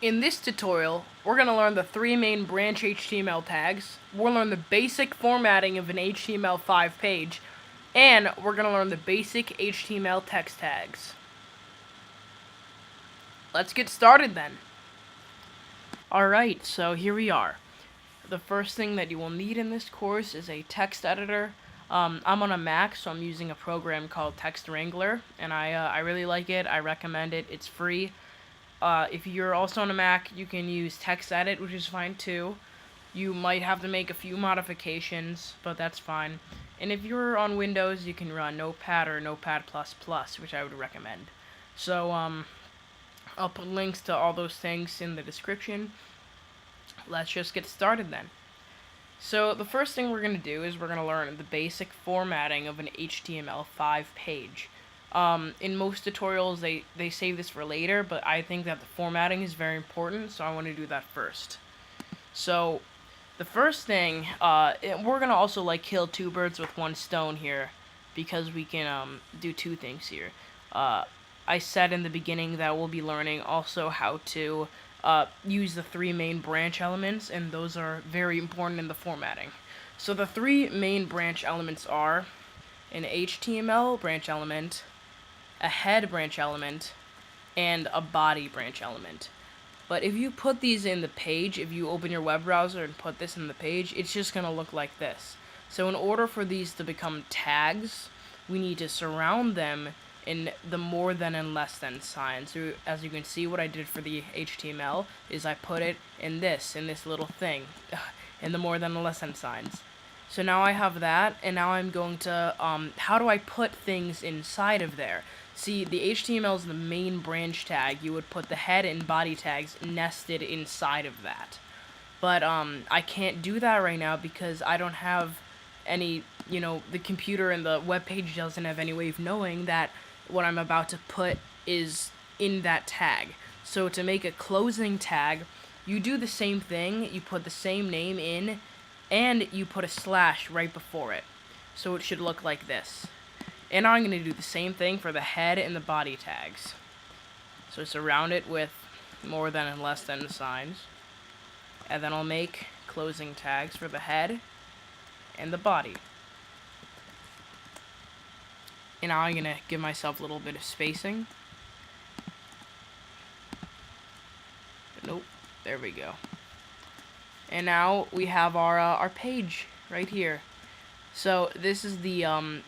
In this tutorial, we're going to learn the three main branch HTML tags, we'll learn the basic formatting of an HTML5 page, and we're going to learn the basic HTML text tags. Let's get started then. Alright, so here we are. The first thing that you will need in this course is a text editor. I'm on a Mac, so I'm using a program called Text Wrangler, and I really like it. I recommend it. It's free. If you're also on a Mac, you can use TextEdit, which is fine too. You might have to make a few modifications, but that's fine. And if you're on Windows, you can run Notepad or Notepad++, which I would recommend. So, I'll put links to all those things in the description. Let's just get started then. So, the first thing we're going to do is we're going to learn the basic formatting of an HTML5 page. In most tutorials, they save this for later, but I think that the formatting is very important, so I want to do that first. So, the first thing, we're going to also kill two birds with one stone here, because we can do two things here. I said in the beginning that we'll be learning also how to use the three main branch elements, and those are very important in the formatting. So the three main branch elements are an HTML branch element, a head branch element, and a body branch element. But if you put these in the page, if you open your web browser and put this in the page, it's just going to look like this. So in order for these to become tags, we need to surround them in the more than and less than sign. So as you can see, what I did for the HTML is I put it in this little thing, in the more than and less than signs. So now I have that, and now I'm going to, how do I put things inside of there? See, the HTML is the main branch tag. You would put the head and body tags nested inside of that. But, I can't do that right now because I don't have any, the computer and the web page doesn't have any way of knowing that what I'm about to put is in that tag. So to make a closing tag, you do the same thing. You put the same name in, and you put a slash right before it. So it should look like this. And now I'm going to do the same thing for the head and the body tags. So surround it with more than and less than signs. And then I'll make closing tags for the head and the body. And now I'm going to give myself a little bit of spacing. Nope, there we go. And now we have our page right here. So this is the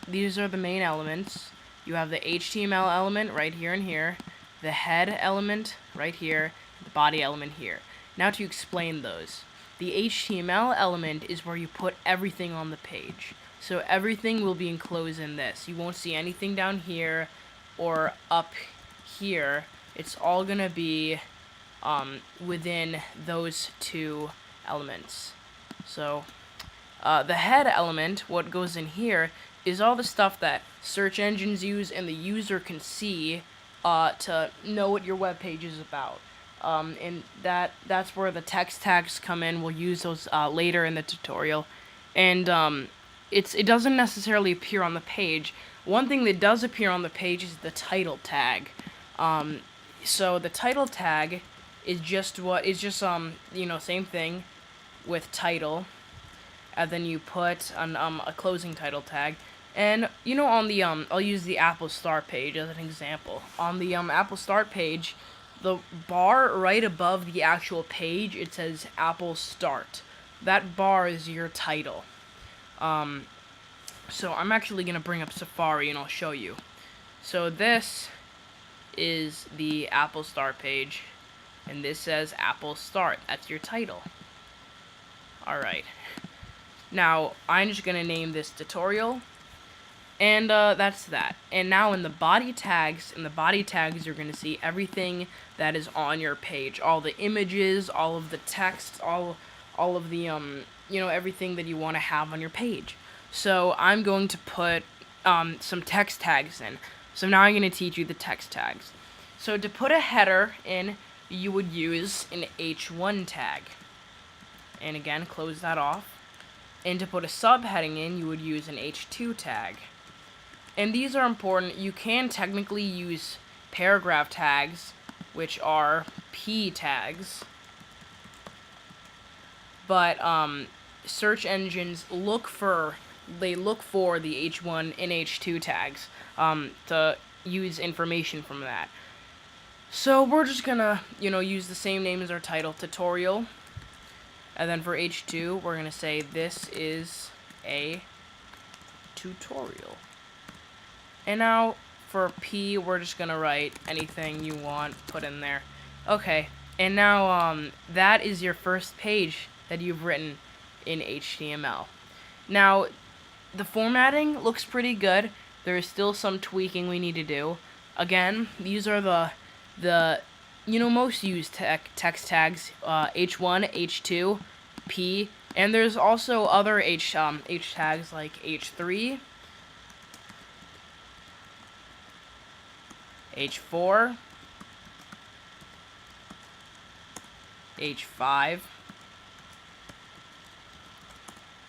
these are the main elements. You have the HTML element right here and here, the head element right here, the body element here. Now to explain those. The HTML element is where you put everything on the page. So everything will be enclosed in this. You won't see anything down here or up here. It's all going to be within those two elements. So the head element, what goes in here, is all the stuff that search engines use and the user can see to know what your web page is about. And that's where the text tags come in. We'll use those later in the tutorial. And it doesn't necessarily appear on the page. One thing that does appear on the page is the title tag. So the title tag is just same thing with title, and then you put a closing title tag. And on the I'll use the Apple Start page as an example. On the Apple Start page, the bar right above the actual page, it says Apple Start. That bar is your title. So I'm actually gonna bring up Safari and I'll show you. So this is the Apple Start page, and this says Apple Start. That's your title. Alright. Now, I'm just gonna name this tutorial, and that's that. And now in the body tags, you're gonna see everything that is on your page. All the images, all of the text, all of the, everything that you want to have on your page. So I'm going to put some text tags in. So now I'm going to teach you the text tags. So to put a header in, you would use an H1 tag. And again, close that off. And to put a subheading in, you would use an H2 tag. And these are important. You can technically use paragraph tags, which are P tags. But search engines look for the H1 and H2 tags to use information from that. So we're just gonna, use the same name as our title, tutorial. And then for H2, we're gonna say this is a tutorial. And now for P, we're just gonna write anything you want, put in there. Okay, and now that is your first page that you've written in HTML. Now, the formatting looks pretty good. There is still some tweaking we need to do. Again, these are the most used text tags, H1, H2, P, and there's also other H tags like H3, H4, H5,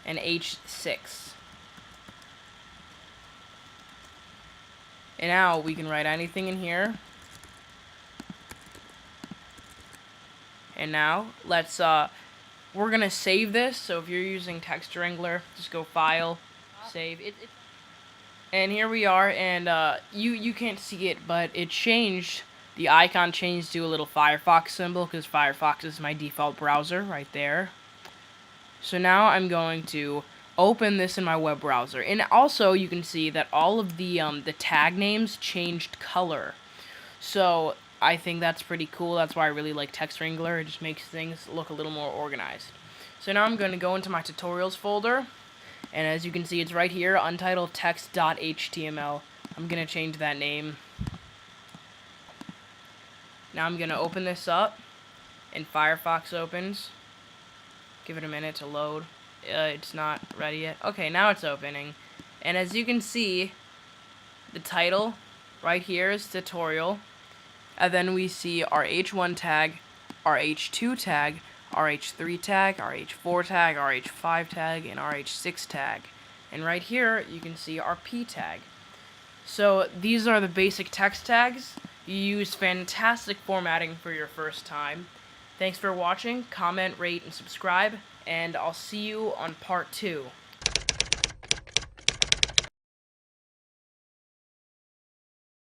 and H6. And now we can write anything in here. And now let's we're gonna save this. So if you're using Text Wrangler, just go File, Save it. And here we are, and you can't see it, but it changed. The icon changed to a little Firefox symbol because Firefox is my default browser right there. So now I'm going to open this in my web browser, and also you can see that all of the tag names changed color. So I think that's pretty cool. That's why I really like Text Wrangler. It just makes things look a little more organized. So now I'm going to go into my tutorials folder, and as you can see, it's right here, untitled text.html. I'm going to change that name. Now I'm going to open this up, and Firefox opens. Give it a minute to load. It's not ready yet. Okay, now it's opening. And as you can see, the title right here is tutorial. And then we see our H1 tag, our H2 tag, our H3 tag, our H4 tag, our H5 tag, and our H6 tag. And right here, you can see our P tag. So these are the basic text tags. You use fantastic formatting for your first time. Thanks for watching. Comment, rate, and subscribe. And I'll see you on part 2.